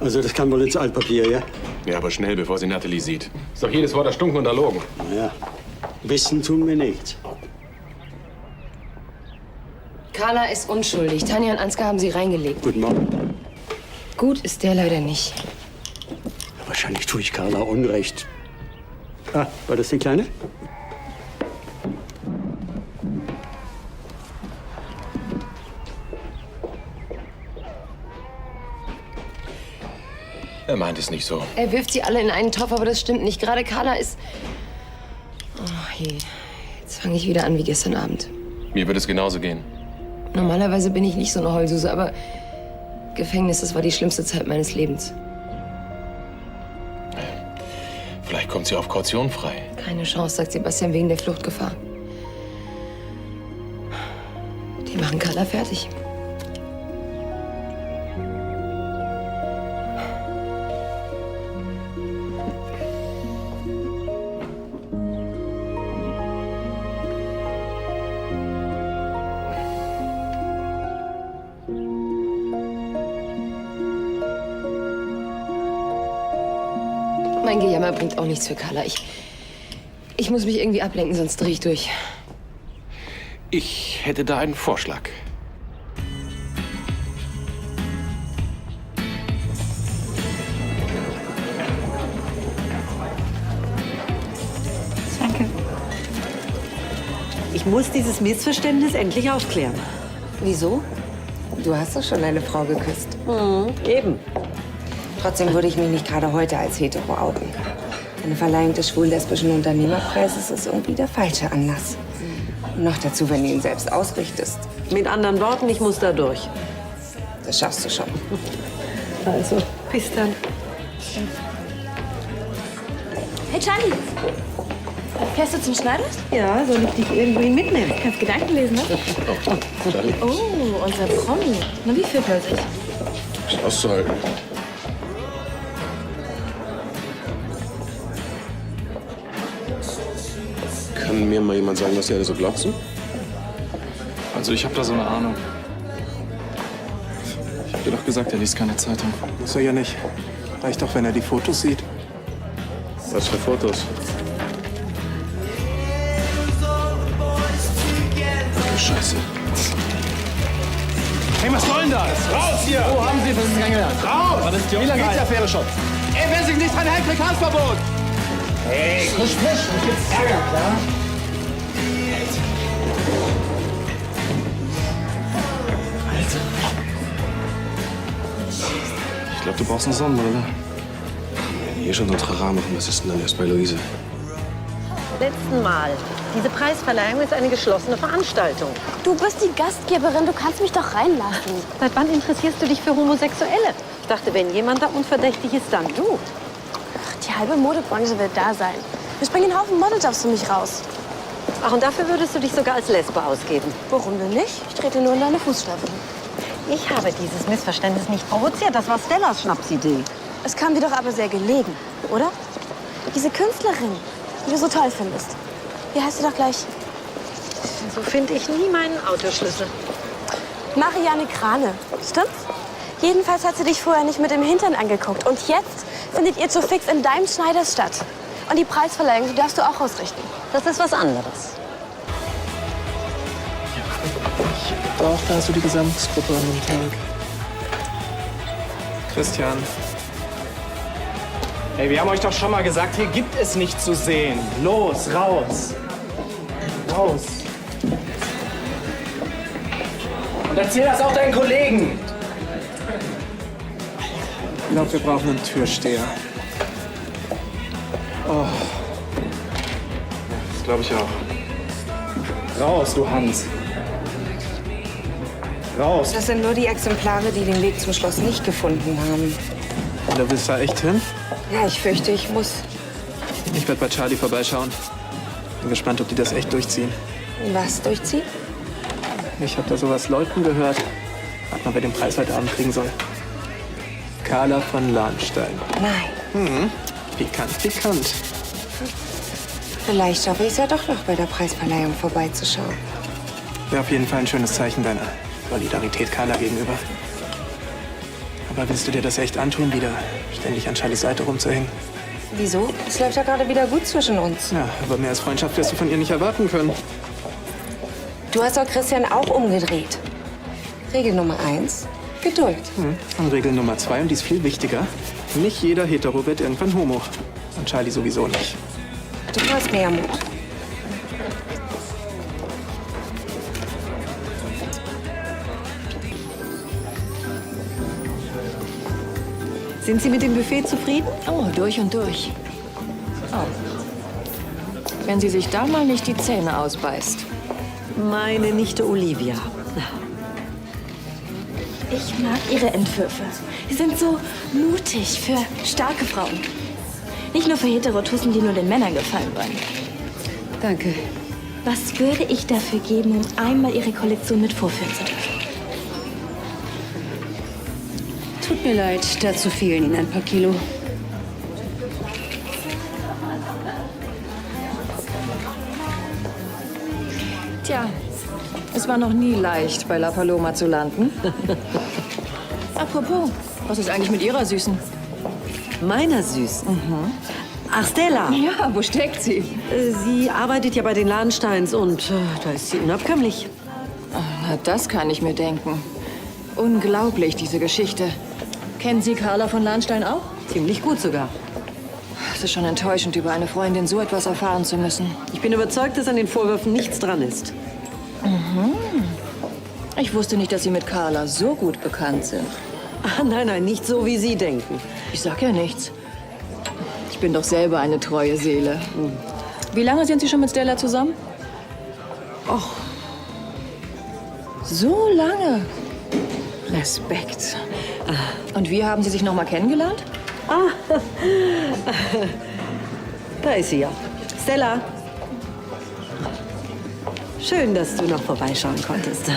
Also das kann wohl ins Altpapier, ja? Ja, aber schnell, bevor sie Natalie sieht. Ist doch jedes Wort erstunken und erlogen. Naja, wissen tun wir nichts. Carla ist unschuldig. Tanja und Ansgar haben sie reingelegt. Guten Morgen. Gut ist der leider nicht. Wahrscheinlich tue ich Carla Unrecht. Ah, war das die Kleine? Er meint es nicht so. Er wirft sie alle in einen Topf, aber das stimmt nicht. Gerade Carla ist... Oh je, jetzt fange ich wieder an wie gestern Abend. Mir wird es genauso gehen. Normalerweise bin ich nicht so eine Heulsuse, aber Gefängnis, das war die schlimmste Zeit meines Lebens. Vielleicht kommt sie auf Kaution frei. Keine Chance, sagt Sebastian, wegen der Fluchtgefahr. Die machen Carla fertig. Mein Gejammer bringt auch nichts für Carla. Ich muss mich irgendwie ablenken, sonst drehe ich durch. Ich hätte da einen Vorschlag. Danke. Ich muss dieses Missverständnis endlich aufklären. Wieso? Du hast doch schon eine Frau geküsst. Eben. Trotzdem würde ich mich nicht gerade heute als hetero outen. Eine Verleihung des schwul-lesbischen Unternehmerpreises ist irgendwie der falsche Anlass. Und noch dazu, wenn du ihn selbst ausrichtest. Mit anderen Worten, ich muss da durch. Das schaffst du schon. Also, bis dann. Hey Charlie, fährst du zum Schneider? Ja, soll ich dich irgendwohin mitnehmen? Kannst Gedanken lesen, ne? Oh, unser Promi. Na, wie fühlt man sich? Ist auszuhalten. Kann mir mal jemand sagen, was ihr alle so glaubt? Also ich habe da so eine Ahnung. Ich hab dir doch gesagt, er liest keine Zeitung. Muss er ja nicht. Reicht doch, wenn er die Fotos sieht. Was für Fotos? Ach du Scheiße. Hey, was soll denn das? Raus hier! Wo haben Sie das kennengelernt? Raus! Was ist die Wie lange geht's die Affäre schon? Ey, wer sich nicht dran hält, kriegt Hausverbot! Hey, frisch, und gibt's Ärger, klar? Ich glaube, du brauchst eine Sonnenbrille. Wenn wir hier schon so ein Trara machen, was ist denn dann erst bei Luise? Letzten Mal. Diese Preisverleihung ist eine geschlossene Veranstaltung. Du bist die Gastgeberin, du kannst mich doch reinlassen. Seit wann interessierst du dich für Homosexuelle? Ich dachte, wenn jemand da unverdächtig ist, dann du. Die halbe Modebranche wird da sein. Wir springen einen Haufen Modeljobs für mich raus. Ach, und dafür würdest du dich sogar als Lesbe ausgeben? Warum denn nicht? Ich trete nur in deine Fußstapfen. Ich habe dieses Missverständnis nicht provoziert. Das war Stellas Schnapsidee. Es kam dir doch aber sehr gelegen, oder? Diese Künstlerin, die du so toll findest. Wie heißt sie doch gleich? So finde ich nie meinen Autoschlüssel. Marianne Krane. Stimmt's? Jedenfalls hat sie dich vorher nicht mit dem Hintern angeguckt. Und jetzt findet ihr zu fix in deinem Schneiders statt. Und die Preisverleihung, die darfst du auch ausrichten. Das ist was anderes. Doch, da hast du die Gesamtgruppe an dem Tag. Christian. Hey, wir haben euch doch schon mal gesagt, hier gibt es nichts zu sehen. Los, raus. Raus. Und erzähl das auch deinen Kollegen. Ich glaube, wir brauchen einen Türsteher. Oh. Das glaube ich auch. Raus, du Hans. Raus. Das sind nur die Exemplare, die den Weg zum Schloss nicht gefunden haben. Und da willst du da echt hin? Ja, ich fürchte, ich muss. Ich werde bei Charlie vorbeischauen. Bin gespannt, ob die das echt durchziehen. Was durchziehen? Ich habe da sowas Leuten gehört. Rat mal, wer den Preis heute Abend kriegen soll. Carla von Lahnstein. Nein. Pikant, pikant. Vielleicht schaffe ich es ja doch noch, bei der Preisverleihung vorbeizuschauen. Wäre auf jeden Fall ein schönes Zeichen deiner Solidarität Carla gegenüber. Aber willst du dir das echt antun, wieder ständig an Charlies Seite rumzuhängen? Wieso? Es läuft ja gerade wieder gut zwischen uns. Ja, aber mehr als Freundschaft wirst du von ihr nicht erwarten können. Du hast doch Christian auch umgedreht. Regel Nummer 1, Geduld. Und Regel Nummer 2, und die ist viel wichtiger. Nicht jeder Hetero wird irgendwann Homo. Und Charlie sowieso nicht. Du brauchst mehr Mut. Sind Sie mit dem Buffet zufrieden? Oh, durch und durch. Oh. Wenn sie sich da mal nicht die Zähne ausbeißt. Meine Nichte Olivia. Ich mag Ihre Entwürfe. Sie sind so mutig für starke Frauen. Nicht nur für Heterotussen, die nur den Männern gefallen wollen. Danke. Was würde ich dafür geben, um einmal Ihre Kollektion mit vorführen zu dürfen? Tut mir leid, dazu fehlen Ihnen ein paar Kilo. Tja, es war noch nie leicht, bei La Paloma zu landen. Apropos, was ist eigentlich mit Ihrer Süßen? Meiner Süßen? Ach, Stella. Ja, wo steckt sie? Sie arbeitet ja bei den Ladensteins und da ist sie unabkömmlich. Na, das kann ich mir denken. Unglaublich, diese Geschichte. Kennen Sie Carla von Lahnstein auch? Ziemlich gut sogar. Es ist schon enttäuschend, über eine Freundin so etwas erfahren zu müssen. Ich bin überzeugt, dass an den Vorwürfen nichts dran ist. Ich wusste nicht, dass Sie mit Carla so gut bekannt sind. Ah, nein, nein, nicht so, wie Sie denken. Ich sag ja nichts. Ich bin doch selber eine treue Seele. Wie lange sind Sie schon mit Stella zusammen? Och, so lange. Respekt. Und wie haben Sie sich noch mal kennengelernt? da ist sie ja. Stella. Schön, dass du noch vorbeischauen konntest.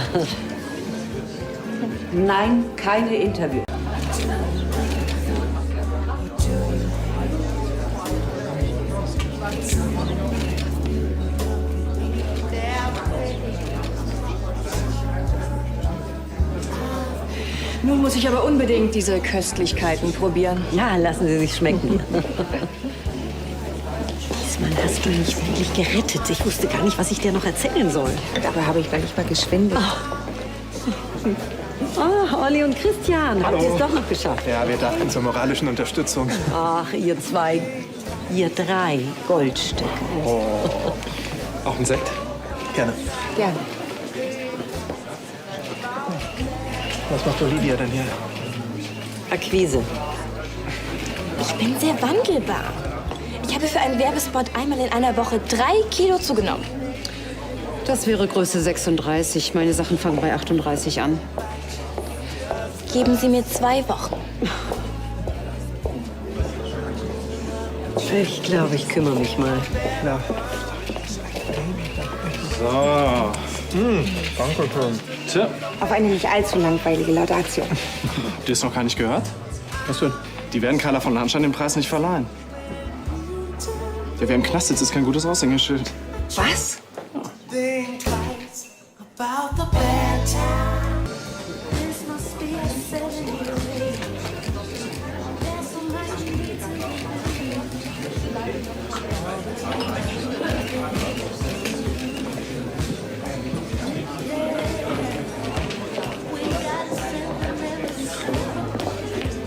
Nein, keine Interviews. Nun muss ich aber unbedingt diese Köstlichkeiten probieren. Ja, lassen Sie sich schmecken. Diesmal hast du mich wirklich gerettet. Ich wusste gar nicht, was ich dir noch erzählen soll. Dabei habe ich gar nicht mal geschwindelt. Oh, Olli und Christian, habt ihr es doch noch geschafft? Ja, wir dachten zur moralischen Unterstützung. Ach, ihr zwei, ihr drei Goldstücke. Auch ein Sekt? Gerne. Gerne. Was macht Olivia denn hier? Akquise. Ich bin sehr wandelbar. Ich habe für einen Werbespot einmal in einer Woche 3 Kilo zugenommen. Das wäre Größe 36. Meine Sachen fangen bei 38 an. Geben Sie mir 2 Wochen. Ich glaube, ich kümmere mich mal. Ja. So. Danke schön. Tja, Auf eine nicht allzu langweilige Laudatio. habt ihr es noch gar nicht gehört? Was denn? Die werden Carla von Lahnstein den Preis nicht verleihen. Der, wer im Knast sitzt, ist kein gutes Aushängeschild. Was?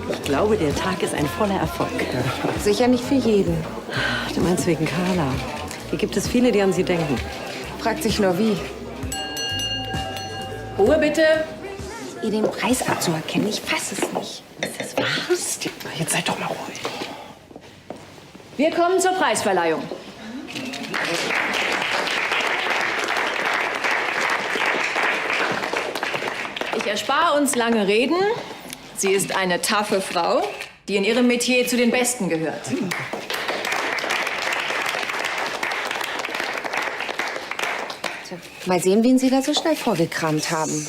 Ich glaube, der Tag ist ein voller Erfolg. Sicher nicht für jeden. Du meinst wegen Carla. Hier gibt es viele, die an sie denken. Fragt sich nur wie. Ruhe bitte. Ihr den Preis abzuerkennen, ich fasse es nicht. Was? Jetzt seid doch mal ruhig. Wir kommen zur Preisverleihung. Ich erspare uns lange Reden. Sie ist eine taffe Frau, die in ihrem Metier zu den Besten gehört. Mal sehen, wen Sie da so schnell vorgekramt haben.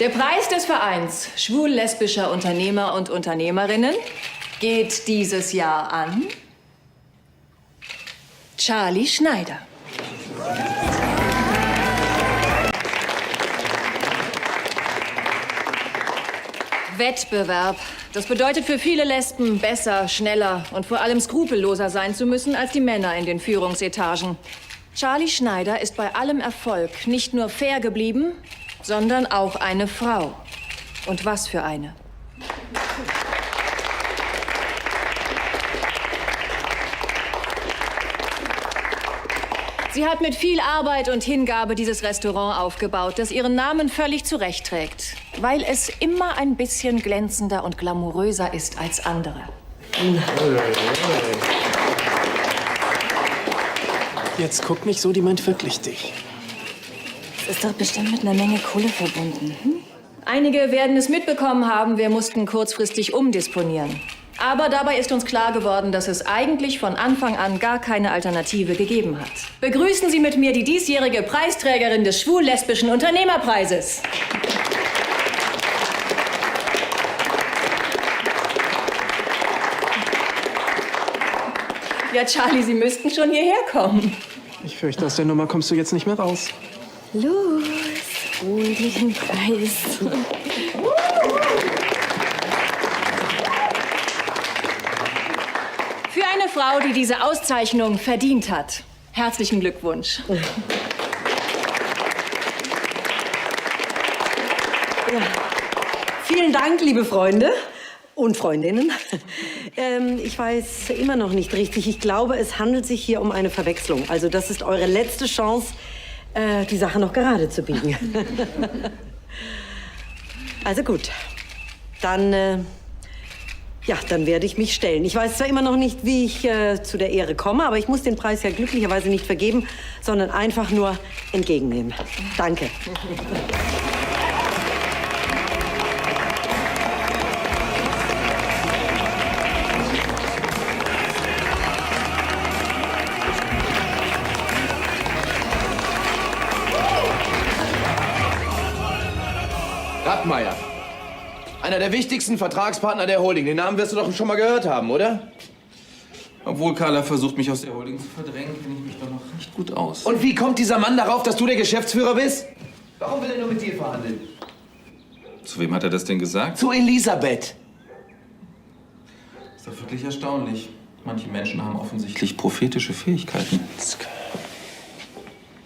Der Preis des Vereins schwul-lesbischer Unternehmer und Unternehmerinnen geht dieses Jahr an Charlie Schneider. Wettbewerb. Das bedeutet für viele Lesben, besser, schneller und vor allem skrupelloser sein zu müssen als die Männer in den Führungsetagen. Charlie Schneider ist bei allem Erfolg nicht nur fair geblieben, sondern auch eine Frau. Und was für eine. Sie hat mit viel Arbeit und Hingabe dieses Restaurant aufgebaut, das ihren Namen völlig zurecht trägt, weil es immer ein bisschen glänzender und glamouröser ist als andere. Jetzt guck nicht so, die meint wirklich dich. Das ist doch bestimmt mit einer Menge Kohle verbunden. Hm? Einige werden es mitbekommen haben, wir mussten kurzfristig umdisponieren. Aber dabei ist uns klar geworden, dass es eigentlich von Anfang an gar keine Alternative gegeben hat. Begrüßen Sie mit mir die diesjährige Preisträgerin des schwul-lesbischen Unternehmerpreises. Ja, Charlie, Sie müssten schon hierher kommen. Ich fürchte, aus der Nummer kommst du jetzt nicht mehr raus. Los, hol dir den Preis. Für eine Frau, die diese Auszeichnung verdient hat. Herzlichen Glückwunsch. Ja. Vielen Dank, liebe Freunde und Freundinnen. Ich weiß immer noch nicht richtig. Ich glaube, es handelt sich hier um eine Verwechslung. Also das ist eure letzte Chance, die Sache noch gerade zu biegen. Also gut, dann... Ja, dann werde ich mich stellen. Ich weiß zwar immer noch nicht, wie ich zu der Ehre komme, aber ich muss den Preis ja glücklicherweise nicht vergeben, sondern einfach nur entgegennehmen. Danke. Rappmeier. Einer der wichtigsten Vertragspartner der Holding. Den Namen wirst du doch schon mal gehört haben, oder? Obwohl Carla versucht, mich aus der Holding zu verdrängen, kenne ich mich doch noch recht gut aus. Und wie kommt dieser Mann darauf, dass du der Geschäftsführer bist? Warum will er nur mit dir verhandeln? Zu wem hat er das denn gesagt? Zu Elisabeth. Ist doch wirklich erstaunlich. Manche Menschen haben offensichtlich prophetische Fähigkeiten.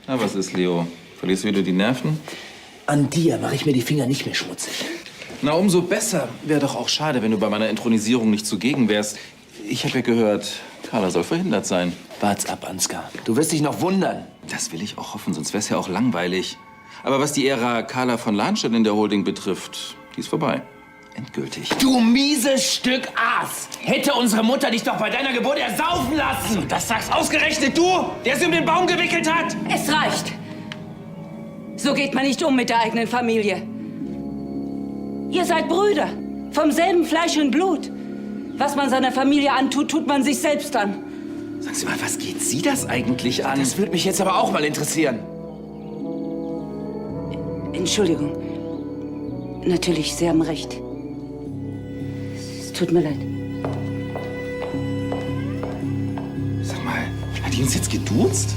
Na, was ist, Leo? Verlierst du wieder die Nerven? An dir mache ich mir die Finger nicht mehr schmutzig. Na, umso besser. Wäre doch auch schade, wenn du bei meiner Inthronisierung nicht zugegen wärst. Ich habe ja gehört, Carla soll verhindert sein. Wart's ab, Ansgar. Du wirst dich noch wundern. Das will ich auch hoffen, sonst wär's ja auch langweilig. Aber was die Ära Carla von Lahnstedt in der Holding betrifft, die ist vorbei. Endgültig. Du mieses Stück Aas! Hätte unsere Mutter dich doch bei deiner Geburt ersaufen lassen! Und das sagst ausgerechnet du, der sie um den Baum gewickelt hat? Es reicht. So geht man nicht um mit der eigenen Familie. Ihr seid Brüder, vom selben Fleisch und Blut. Was man seiner Familie antut, tut man sich selbst an. Sagen Sie mal, was geht Sie das eigentlich an? Das würde mich jetzt aber auch mal interessieren. Entschuldigung. Natürlich, Sie haben recht. Es tut mir leid. Sag mal, hat die uns jetzt geduzt?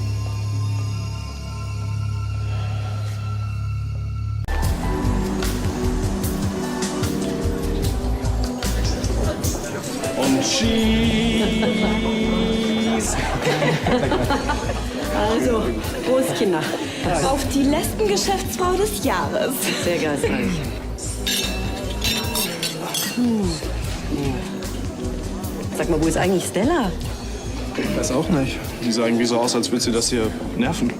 Und Cheese! Also, Prost, Kinder. Auf die Lesbengeschäftsfrau des Jahres. Sehr geistreich. Sag mal, wo ist eigentlich Stella? Ich weiß auch nicht. Die sah irgendwie so aus, als würde sie das hier nerven.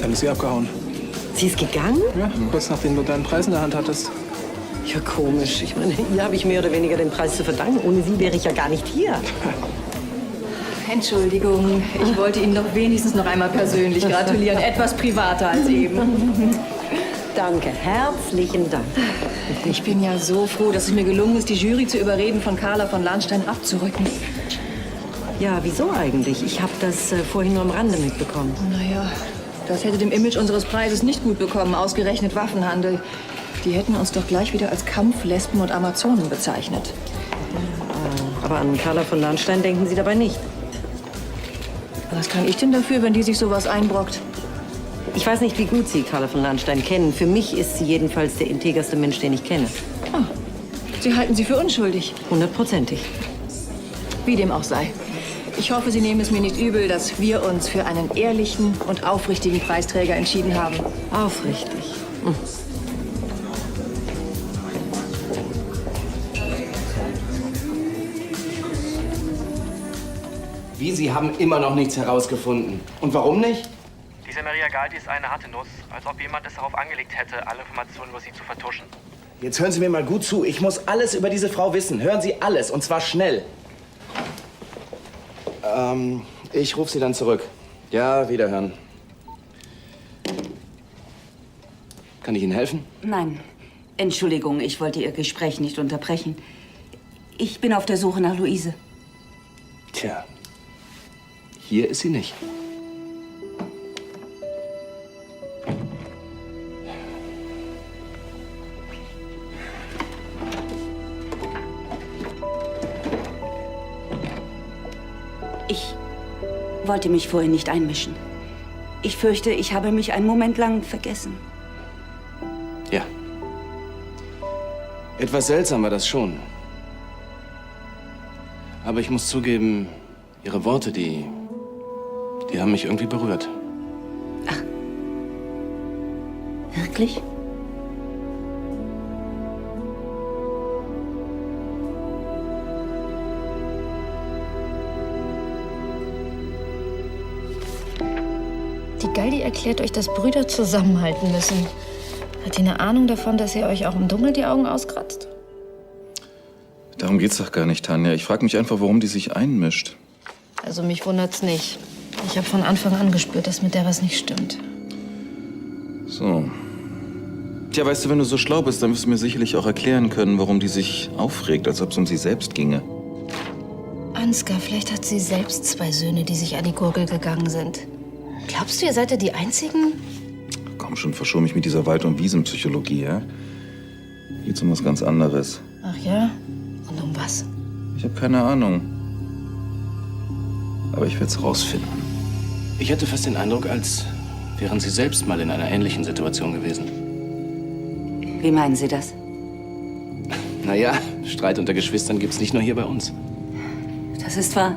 Dann ist sie abgehauen. Sie ist gegangen? Ja, kurz nachdem du deinen Preis in der Hand hattest. Ja, komisch. Ich meine, ihr habe ich mehr oder weniger den Preis zu verdanken. Ohne sie wäre ich ja gar nicht hier. Entschuldigung, ich wollte Ihnen doch wenigstens noch einmal persönlich gratulieren. Etwas privater als eben. Danke, herzlichen Dank. Ich bin ja so froh, dass es mir gelungen ist, die Jury zu überreden, von Carla von Lahnstein abzurücken. Ja, wieso eigentlich? Ich habe das vorhin nur am Rande mitbekommen. Naja, das hätte dem Image unseres Preises nicht gut bekommen, ausgerechnet Waffenhandel. Die hätten uns doch gleich wieder als Kampflesben und Amazonen bezeichnet. Aber an Carla von Lahnstein denken Sie dabei nicht. Was kann ich denn dafür, wenn die sich sowas einbrockt? Ich weiß nicht, wie gut Sie Carla von Lahnstein kennen. Für mich ist sie jedenfalls der integerste Mensch, den ich kenne. Sie halten sie für unschuldig. 100%. Wie dem auch sei. Ich hoffe, Sie nehmen es mir nicht übel, dass wir uns für einen ehrlichen und aufrichtigen Preisträger entschieden haben. Aufrichtig. Wie, Sie haben immer noch nichts herausgefunden. Und warum nicht? Diese Maria Galdi ist eine harte Nuss. Als ob jemand es darauf angelegt hätte, alle Informationen über sie zu vertuschen. Jetzt hören Sie mir mal gut zu. Ich muss alles über diese Frau wissen. Hören Sie alles. Und zwar schnell. Ich rufe Sie dann zurück. Ja, wiederhören. Kann ich Ihnen helfen? Nein. Entschuldigung, ich wollte Ihr Gespräch nicht unterbrechen. Ich bin auf der Suche nach Luise. Tja, hier ist sie nicht. Ich wollte mich vorhin nicht einmischen. Ich fürchte, ich habe mich einen Moment lang vergessen. Ja. Etwas seltsam war das schon. Aber ich muss zugeben, Ihre Worte, die haben mich irgendwie berührt. Wirklich? Die Galdi erklärt euch, dass Brüder zusammenhalten müssen. Hat die eine Ahnung davon, dass ihr euch auch im Dunkeln die Augen auskratzt? Darum geht's doch gar nicht, Tanja. Ich frage mich einfach, warum die sich einmischt. Also mich wundert's nicht. Ich habe von Anfang an gespürt, dass mit der was nicht stimmt. So. Tja, weißt du, wenn du so schlau bist, dann wirst du mir sicherlich auch erklären können, warum die sich aufregt, als ob es um sie selbst ginge. Ansgar, vielleicht hat sie selbst 2 Söhne, die sich an die Gurgel gegangen sind. Glaubst du, ihr seid ja die Einzigen? Komm schon, verschone mich mit dieser Wald- und Wiesenpsychologie, ja? Hier geht's um was ganz anderes. Ach ja? Und um was? Ich habe keine Ahnung. Aber ich werde es rausfinden. Ich hatte fast den Eindruck, als wären Sie selbst mal in einer ähnlichen Situation gewesen. Wie meinen Sie das? Naja, Streit unter Geschwistern gibt's nicht nur hier bei uns. Das ist wahr.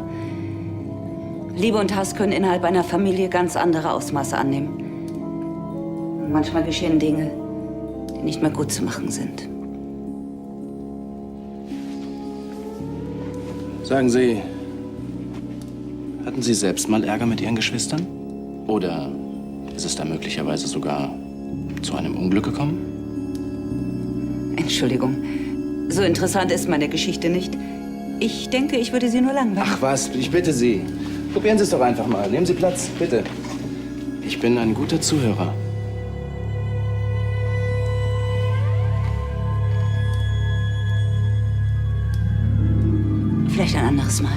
Liebe und Hass können innerhalb einer Familie ganz andere Ausmaße annehmen. Und manchmal geschehen Dinge, die nicht mehr gut zu machen sind. Sagen Sie, hatten Sie selbst mal Ärger mit Ihren Geschwistern? Oder ist es da möglicherweise sogar zu einem Unglück gekommen? Entschuldigung, so interessant ist meine Geschichte nicht. Ich denke, ich würde Sie nur langweilen. Ach was, ich bitte Sie. Probieren Sie es doch einfach mal. Nehmen Sie Platz, bitte. Ich bin ein guter Zuhörer. Vielleicht ein anderes Mal.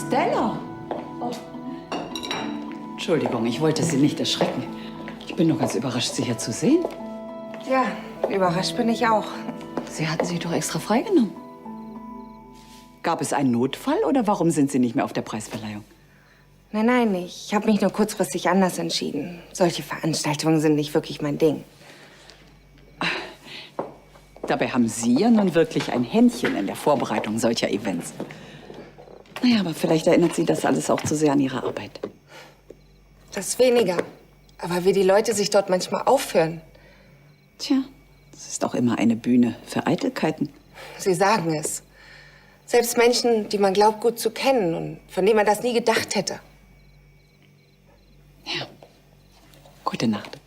Stella! Oh. Entschuldigung, ich wollte Sie nicht erschrecken. Ich bin nur ganz überrascht, Sie hier zu sehen. Ja, überrascht bin ich auch. Sie hatten sich doch extra freigenommen. Gab es einen Notfall oder warum sind Sie nicht mehr auf der Preisverleihung? Nein, ich habe mich nur kurzfristig anders entschieden. Solche Veranstaltungen sind nicht wirklich mein Ding. Dabei haben Sie ja nun wirklich ein Händchen in der Vorbereitung solcher Events. Naja, aber vielleicht erinnert Sie das alles auch zu sehr an Ihre Arbeit. Das weniger. Aber wie die Leute sich dort manchmal aufführen. Tja, das ist auch immer eine Bühne für Eitelkeiten. Sie sagen es. Selbst Menschen, die man glaubt, gut zu kennen und von denen man das nie gedacht hätte. Ja. Gute Nacht.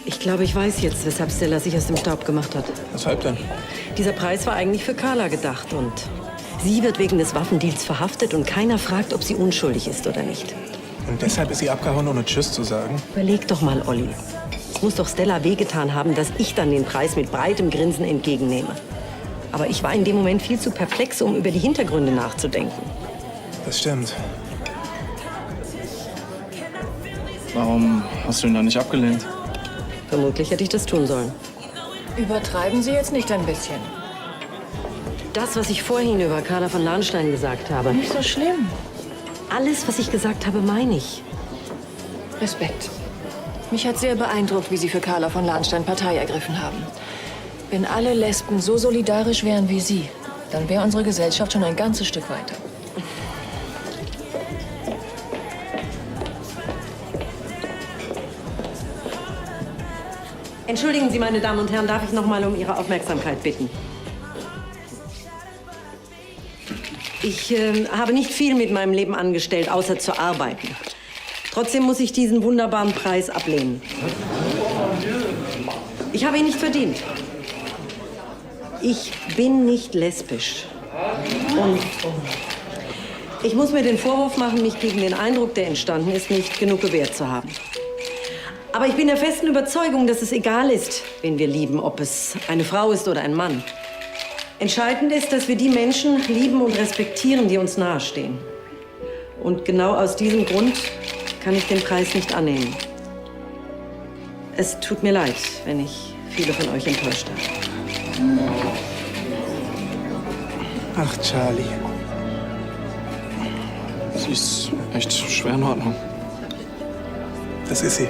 Ich Ich glaube, ich weiß jetzt, weshalb Stella sich aus dem Staub gemacht hat. Weshalb denn? Dieser Preis war eigentlich für Carla gedacht und sie wird wegen des Waffendeals verhaftet und keiner fragt, ob sie unschuldig ist oder nicht. Und deshalb ist sie abgehauen, ohne Tschüss zu sagen? Überleg doch mal, Olli. Es muss doch Stella wehgetan haben, dass ich dann den Preis mit breitem Grinsen entgegennehme. Aber ich war in dem Moment viel zu perplex, um über die Hintergründe nachzudenken. Das stimmt. Warum hast du ihn dann nicht abgelehnt? Vermutlich hätte ich das tun sollen. Übertreiben Sie jetzt nicht ein bisschen. Das, was ich vorhin über Carla von Lahnstein gesagt habe. Nicht so schlimm. Alles, was ich gesagt habe, meine ich. Respekt. Mich hat sehr beeindruckt, wie Sie für Carla von Lahnstein Partei ergriffen haben. Wenn alle Lesben so solidarisch wären wie Sie, dann wäre unsere Gesellschaft schon ein ganzes Stück weiter. Entschuldigen Sie, meine Damen und Herren, darf ich noch mal um Ihre Aufmerksamkeit bitten? Ich habe nicht viel mit meinem Leben angestellt, außer zu arbeiten. Trotzdem muss ich diesen wunderbaren Preis ablehnen. Ich habe ihn nicht verdient. Ich bin nicht lesbisch. Und ich muss mir den Vorwurf machen, mich gegen den Eindruck, der entstanden ist, nicht genug gewehrt zu haben. Aber ich bin der festen Überzeugung, dass es egal ist, wen wir lieben, ob es eine Frau ist oder ein Mann. Entscheidend ist, dass wir die Menschen lieben und respektieren, die uns nahestehen. Und genau aus diesem Grund kann ich den Preis nicht annehmen. Es tut mir leid, wenn ich viele von euch enttäuscht habe. Ach, Charlie. Sie ist echt schwer in Ordnung. Das ist sie.